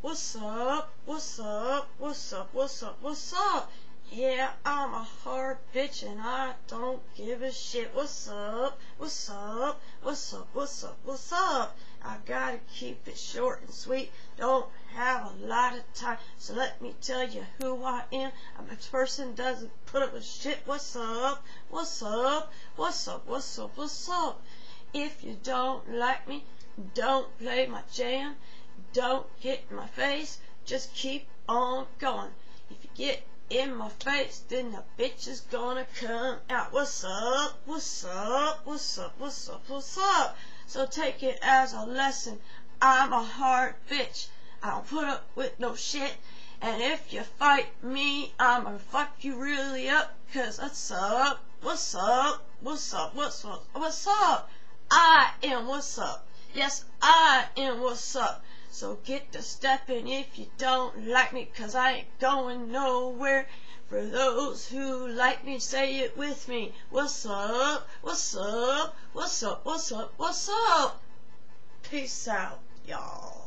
What's up? What's up? What's up? What's up? What's up? Yeah, I'm a hard bitch and I don't give a shit. What's up? What's up? What's up? What's up? What's up? I gotta keep it short and sweet. Don't have a lot of time, so let me tell you who I am. I'm a person doesn't put up with shit. What's up? What's up? What's up? What's up? What's up? If you don't like me, don't play my jam. Don't get in my face. Just keep on going. If you get in my face, then the bitch is gonna come out. What's up? What's up? What's up? What's up? What's up? So take it as a lesson. I'm a hard bitch. I don't put up with no shit. And if you fight me, I'm gonna fuck you really up. Cause what's up? What's up? What's up? What's up? What's up? I am what's up. Yes, I am what's up. So get to stepping if you don't like me, cause I ain't going nowhere. For those who like me, say it with me. What's up? What's up? What's up? What's up? What's up? Peace out, y'all.